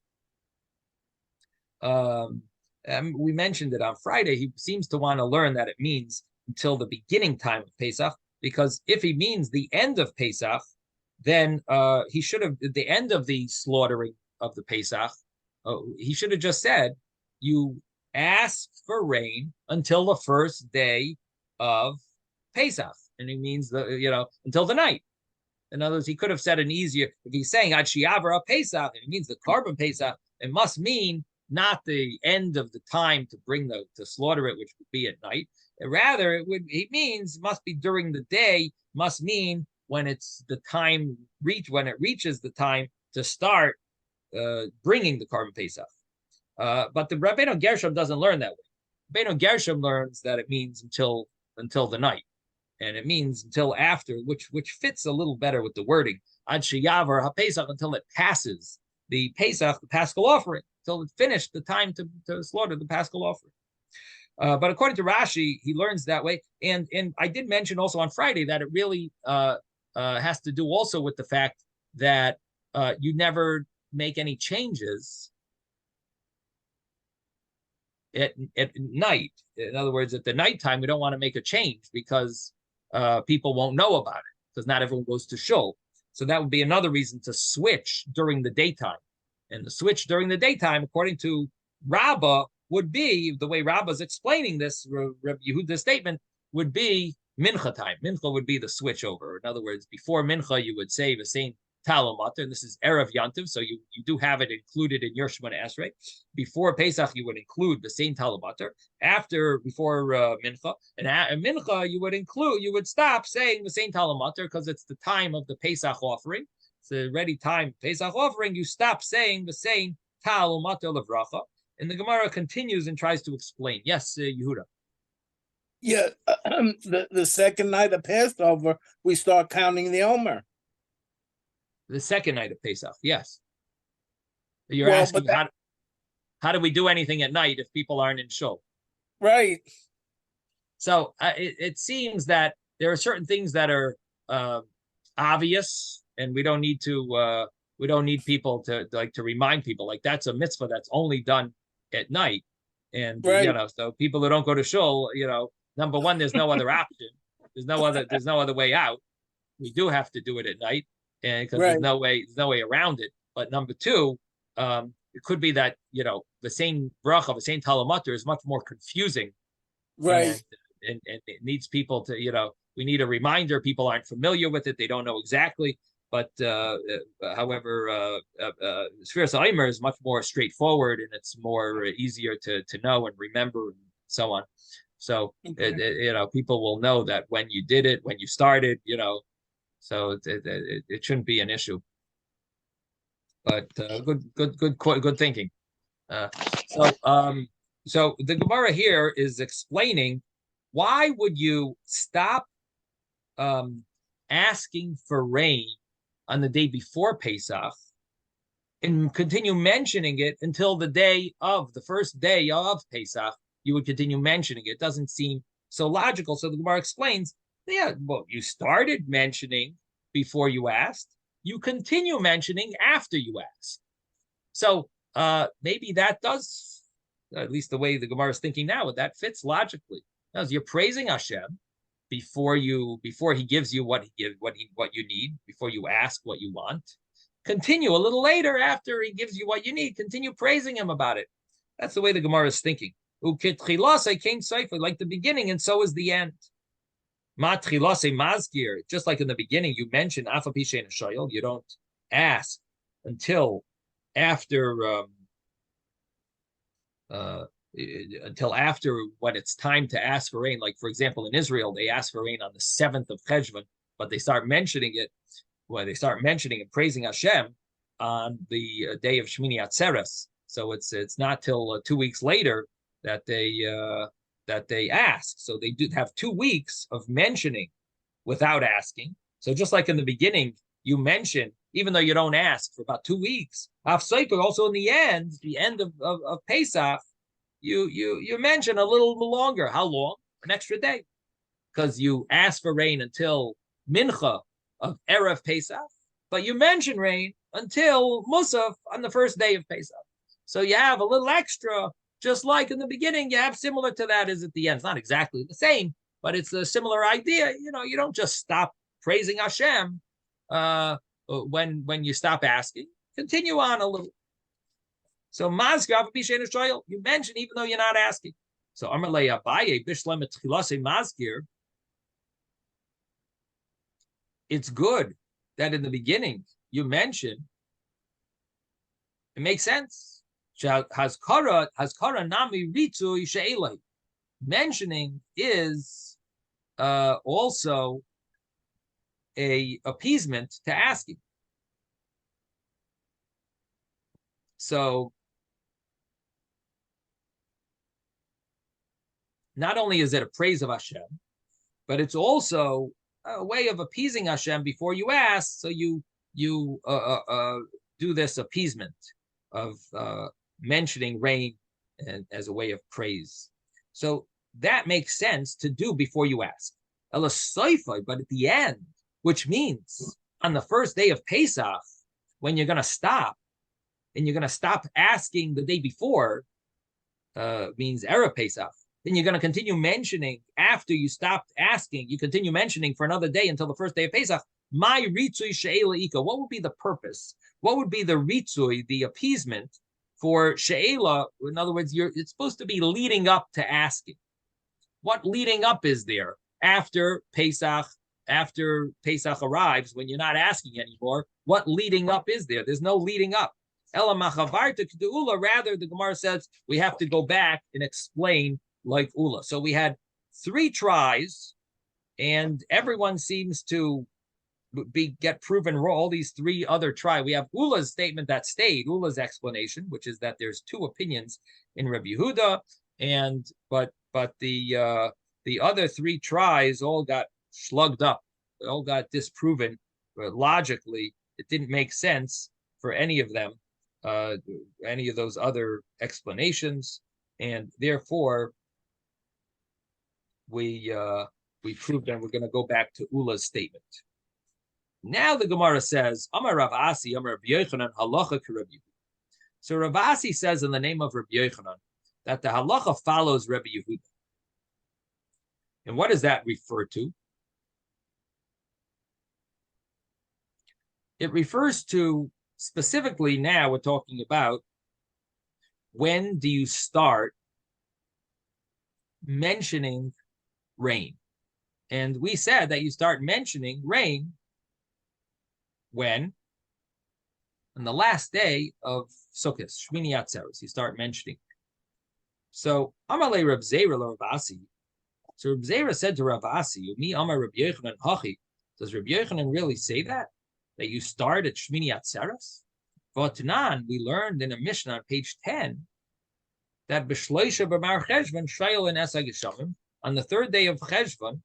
We mentioned it on Friday. He seems to want to learn that it means until the beginning time of Pesach, because if he means the end of Pesach, then he should have, at the end of the slaughtering of the Pesach, he should have just said, you ask for rain until the first day of Pesach. And he means, until the night. In other words, he could have said an easier, if he's saying Ad Sheyavra Pesach, it means the Korban Pesach, it must mean not the end of the time to to slaughter it, which would be at night. Rather, it must be during the day, must mean when it's the time when it reaches the time to start bringing the Korban Pesach. But the Rabbeinu Gershom doesn't learn that way. Rabbeinu Gershom learns that it means until the night, and it means until after, which fits a little better with the wording. Ad Sheyavra HaPesach, until it passes the Pesach, the Paschal offering, until it finished the time to slaughter the Paschal offering. But according to Rashi, he learns that way. And I did mention also on Friday that it really has to do also with the fact that you never make any changes at night. In other words, at the nighttime, we don't want to make a change because people won't know about it, because not everyone goes to shul. So that would be another reason to switch during the daytime. And the switch during the daytime, according to Rabbah, would be, the way Rabbah's explaining this, Reb Yehuda's statement, would be Mincha time. Mincha would be the switch over. In other words, before Mincha, you would say the same Talmud Taanis, and this is Erev Yantiv, so you do have it included in your Shemona Esrei. Before Pesach, you would include the same Talmud Taanis. Before Mincha, and at Mincha, you would stop saying the same Talmud Taanis because it's the time of the Pesach offering. It's the ready time Pesach offering. You stop saying the same Talmud Taanis Levracha. And the Gemara continues and tries to explain. Yes, Yehuda. Yeah, the second night of Passover, we start counting the Omer. The second night of Pesach, yes. You're asking how do we do anything at night if people aren't in shul? Right. So it seems that there are certain things that are obvious, and we don't need people to remind people. Like that's a mitzvah that's only done at night, and right. So people who don't go to shul, number one, there's no other option. There's no other way out. we do have to do it at night, and because Right. there's no way around it. But number two, it could be that the same bracha, the same Talmud is much more confusing, Right. and it needs people to we need a reminder. People aren't familiar with it; they don't know exactly. But however, Sfira Saimer is much more straightforward, and it's more easier to know and remember, and so on. So people will know that when you did it, when you started, so it shouldn't be an issue. But good thinking. So the Gemara here is explaining why would you stop asking for rain on the day before Pesach and continue mentioning it until the first day of Pesach. You would continue mentioning it. It doesn't seem so logical. So the Gemara explains, you started mentioning before you asked. You continue mentioning after you asked. So maybe that does, at least the way the Gemara is thinking now, that fits logically. As you're praising Hashem before he gives you what you need, before you ask what you want. Continue a little later after he gives you what you need. Continue praising him about it. That's the way the Gemara is thinking. Like the beginning, and so is the end. Just like in the beginning, you mentioned you don't ask until after when it's time to ask for rain. Like, for example, in Israel, they ask for rain on the 7th of Marcheshvan, but they start mentioning it when they start mentioning and praising Hashem on the day of Shmini Atzeres. So it's not till 2 weeks later that they ask. So they do have 2 weeks of mentioning without asking. So just like in the beginning, you mention, even though you don't ask, for about 2 weeks. Also in the end of Pesach, you mention a little longer. How long? An extra day, because you ask for rain until Mincha of Erev Pesach, but you mention rain until Musaf on the first day of Pesach. So you have a little extra, just like in the beginning. You have similar to that as at the end. It's not exactly the same, but it's a similar idea. You don't just stop praising Hashem when you stop asking. Continue on a little. So Mazgav Bishen Shoyel, you mention even though you're not asking. So Amarle Abaye Bishlem Tchilase Mazgir. It's good that in the beginning you mention. It makes sense. Haskara Nami Ritu She'elai. Mentioning is also a appeasement to asking. So not only is it a praise of Hashem, but it's also a way of appeasing Hashem before you ask. So you do this appeasement of mentioning rain and as a way of praise. So that makes sense to do before you ask. But at the end, which means on the first day of Pesach, when you're going to stop, and you're going to stop asking the day before, means Erev Pesach. Then you're going to continue mentioning after you stopped asking. You continue mentioning for another day until the first day of Pesach. My ritzui she'ela ika. What would be the purpose? What would be the ritzui, the appeasement for she'ela? In other words, it's supposed to be leading up to asking. What leading up is there after Pesach? After Pesach arrives, when you're not asking anymore, what leading up is there? There's no leading up. Rather, the Gemara says we have to go back and explain like Ula. So we had 3 tries, and everyone seems to get proven wrong. All these 3 other tries. We have Ula's statement that stayed, Ula's explanation, which is that there's 2 opinions in Rabbi Yehuda, but the other 3 tries all got slugged up. They all got disproven. Logically, it didn't make sense for any of them. Any of those other explanations, and therefore we proved that we're going to go back to Ula's statement. Now the Gemara says, Amar Rav Asi, Amar Rabbi Yochanan, halacha k'Rabbi Yehuda. So Rav Asi says in the name of Rabbi Yochanan that the halacha follows Rabbi Yehuda. And what does that refer to? It refers to, specifically now we're talking about, when do you start mentioning rain? And we said that you start mentioning rain when? On the last day of Sukkot, Shmini Atzeres, you start mentioning. So, Amalei Reb Zera Ravasi. So Reb Zera said to Ravasi, "Mi Amar Reb Yochanan Hachi." Does Reb Yochanan really say that you start at Shmini Atzeres? V'Tanan, we learned in a Mishnah on page 10 that B'Shloisha B'Marcheshvan Shayil and Esag Yishamim, on the third day of Cheshvan,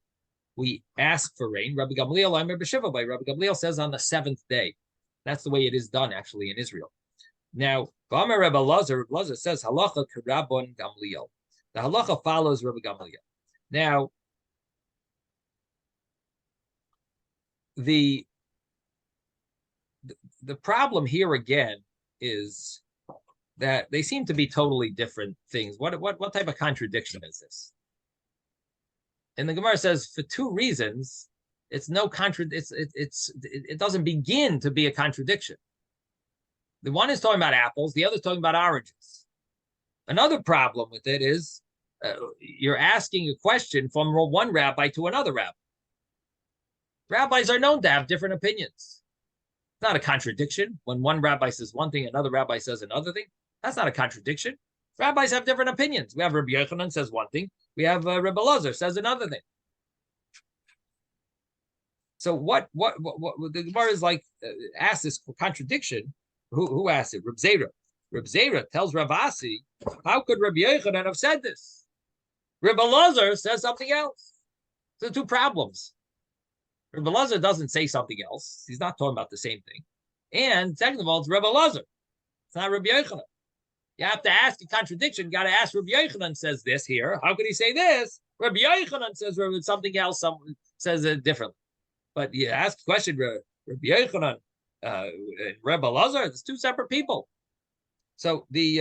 we ask for rain. Rabbi Gamliel Aimer B'Shiva by Rabbi Gamliel says on the seventh day. That's the way it is done actually in Israel. Now, Rabbi Lazar says halacha k'Rabbon Gamliel. The halacha follows Rabbi Gamliel. Now, the problem here again is that they seem to be totally different things. What type of contradiction is this? And the Gemara says for two reasons, it doesn't begin to be a contradiction. The one is talking about apples, the other is talking about oranges. Another problem with it is you're asking a question from one rabbi to another rabbi. Rabbis are known to have different opinions. It's not a contradiction. When one rabbi says one thing, another rabbi says another thing. That's not a contradiction. Rabbis have different opinions. We have Rabbi Yochanan says one thing. We have Rabbi Lazar says another thing. So what the Gemara is like asked this contradiction. Who asked it? Reb Zera. Reb Zera tells Ravasi, how could Rabbi Yochanan have said this? Rabbi Lazar says something else. So two problems. Rabbi Lazar doesn't say something else. He's not talking about the same thing. And second of all, it's Rabbi Lazar. It's not Rabbi Yochanan. You have to ask a contradiction. You got to ask Rabbi Yochanan says this here. How could he say this? Rabbi Yochanan says something else. Someone says it differently. But you ask the question, Rabbi Yochanan and Rabbi Lazar, it's two separate people. So this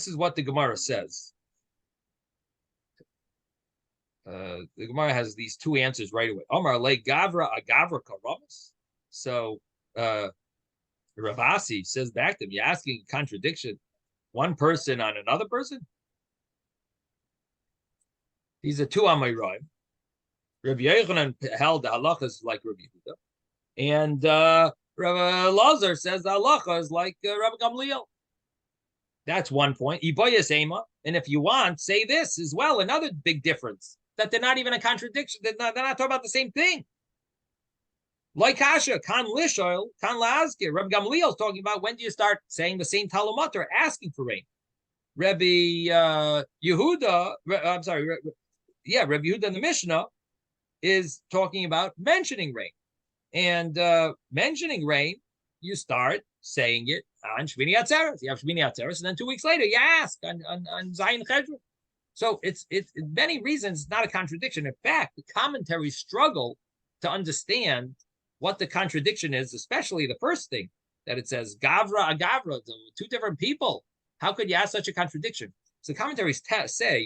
is what the Gemara says. The Gemara has these two answers right away. Omar le gavra agavra karamas. So Ravasi says back to him, you're asking a contradiction, one person on another person? These are two Amoraim. Rabbi Yochanan held the halachas like Rabbi Yehuda, and Rabbi Lazar says the halacha is like Rabbi Gamliel. That's one point. Iboyas ema, and if you want, say this as well. Another big difference that they're not even a contradiction. They're not talking about the same thing. Like Kasha, kan lishoil, kan laazkir. Rabbi Gamliel is talking about when do you start saying the same Talmud or asking for rain. Rabbi Yehuda, I'm sorry, Rabbi Yehuda in the Mishnah is talking about mentioning rain. And mentioning rain, you start saying it on Shmini Atzeres. You have Shmini Atzeres, and then 2 weeks later, you ask on Zayin Chedron. So it's many reasons it's not a contradiction. In fact, the commentaries struggle to understand what the contradiction is, especially the first thing that it says, Gavra Agavra, two different people. How could you ask such a contradiction? So commentaries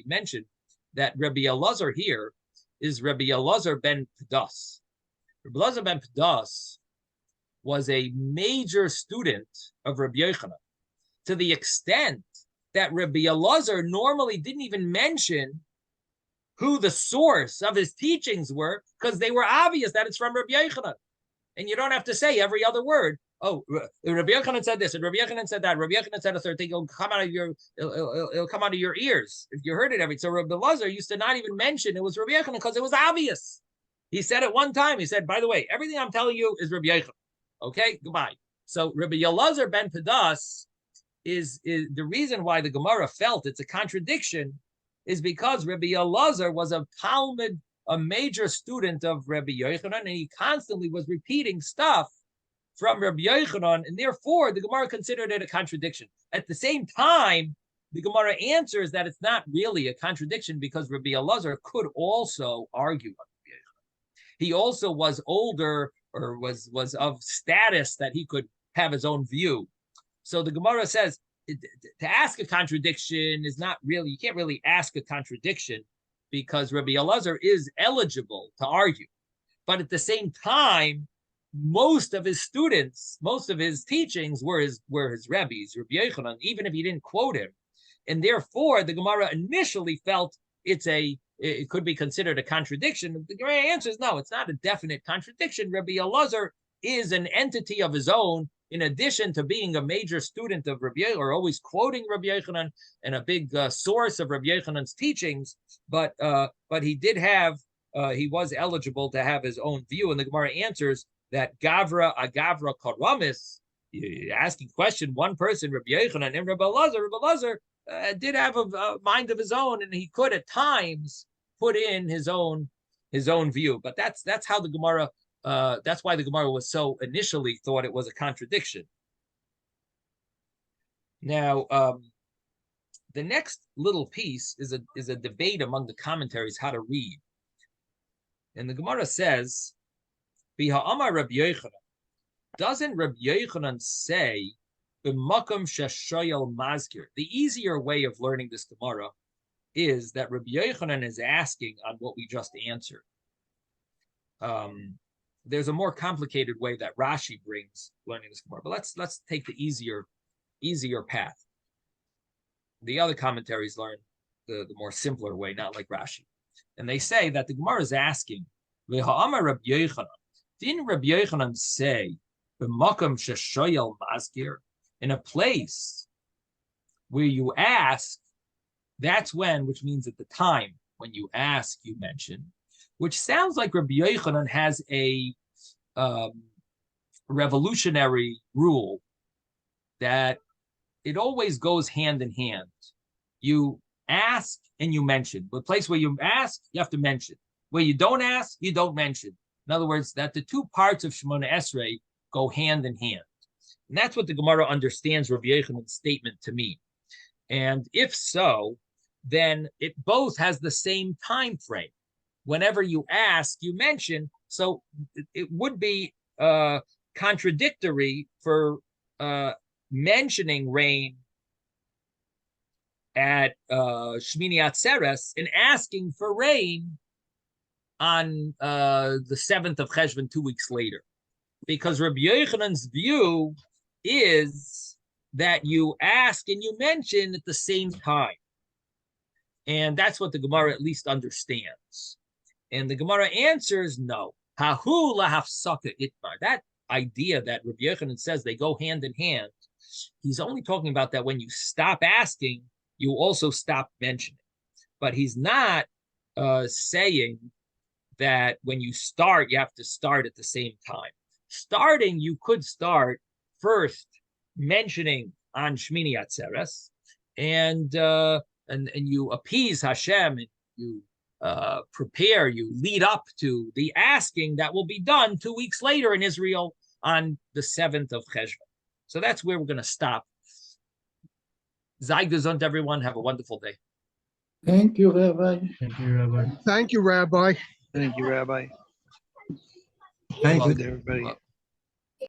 mention that Rabbi Elazar here is Rabbi Elazar ben Pedas. Rabbi Elazar ben Pedas was a major student of Rabbi Yochanan, to the extent that Rabbi Elazar normally didn't even mention who the source of his teachings were, because they were obvious that it's from Rabbi Yochanan. And you don't have to say every other word. Oh, Rabbi Yochanan said this, and Rabbi Yochanan said that. Rabbi Yochanan said a third thing. It'll come out of your ears if you heard it every. So Rabbi Elazar used to not even mention it was Rabbi Yochanan because it was obvious. He said it one time. He said, "By the way, everything I'm telling you is Rabbi Yochanan." Okay, goodbye. So Rabbi Elazar ben Pedas is the reason why the Gemara felt it's a contradiction is because Rabbi Elazar was a Talmud, a major student of Rabbi Yochanan, and he constantly was repeating stuff from Rabbi Yochanan, and therefore the Gemara considered it a contradiction. At the same time, the Gemara answers that it's not really a contradiction because Rabbi Elazar could also argue on Rabbi Yochanan. He also was older or was of status that he could have his own view. So the Gemara says to ask a contradiction is not really, you can't really ask a contradiction because Rabbi Elazar is eligible to argue. But at the same time, most of his students, most of his teachings were his Rebbe's, Rabbi Yochanan, even if he didn't quote him. And therefore, the Gemara initially felt it could be considered a contradiction. The Gemara answers, no, it's not a definite contradiction. Rabbi Elazar is an entity of his own, in addition to being a major student of Rabbi Yochanan, or always quoting Rabbi Yochanan and a big source of Rabbi Yochanan's teachings. But he did have, he was eligible to have his own view. And the Gemara answers that Gavra Agavra Karamis, asking question, one person, Rabbi Yochanan, and Rabbi Elazar did have a mind of his own, and he could at times put in his own view. But that's how the Gemara. That's why the Gemara was so initially thought it was a contradiction. Now, the next little piece is a debate among the commentaries how to read, and the Gemara says, "Biha Amar Rabbi Yochanan." Doesn't Rabbi Yochanan say b'makom sheshoyel mazkir? The easier way of learning this Gemara is that Rabbi Yochanan is asking on what we just answered. There's a more complicated way that Rashi brings learning this Gemara, but let's take the easier path. The other commentaries learn the more simpler way, not like Rashi. And they say that the Gemara is asking, V'ha'amar Rabbi Yochanan, didn't Rabbi Yochanan say, b'makom sheshoyel mazkir, in a place where you ask, that's when, which means at the time when you ask, you mention, which sounds like Rabbi Yochanan has a revolutionary rule that it always goes hand in hand. You ask and you mention. The place where you ask, you have to mention. Where you don't ask, you don't mention. In other words, that the two parts of Shemona Esrei go hand in hand. And that's what the Gemara understands Rabbi Yochanan's statement to mean. And if so, then it both has the same time frame. Whenever you ask, you mention. So it would be contradictory for mentioning rain at Shmini Atzeres and asking for rain on the 7th of Cheshvan, 2 weeks later. Because Rabbi Yochanan's view is that you ask and you mention at the same time. And that's what the Gemara at least understands. And the Gemara answers, no. Hahu lahafsaka itmar. That idea that Rabbi Yochanan says they go hand in hand, he's only talking about that when you stop asking, you also stop mentioning. But he's not saying that when you start, you have to start at the same time. Starting, you could start first mentioning on Shmini Atzeres, and you appease Hashem, and you prepare, you lead up to the asking that will be done 2 weeks later in Israel on the 7th of Cheshvan. So that's where we're going to stop. Sei gesund, everyone. Have a wonderful day. Thank you, Rabbi. Thank you, Rabbi. Thank you, Rabbi. Thank you, Rabbi. Thank you. Good, everybody.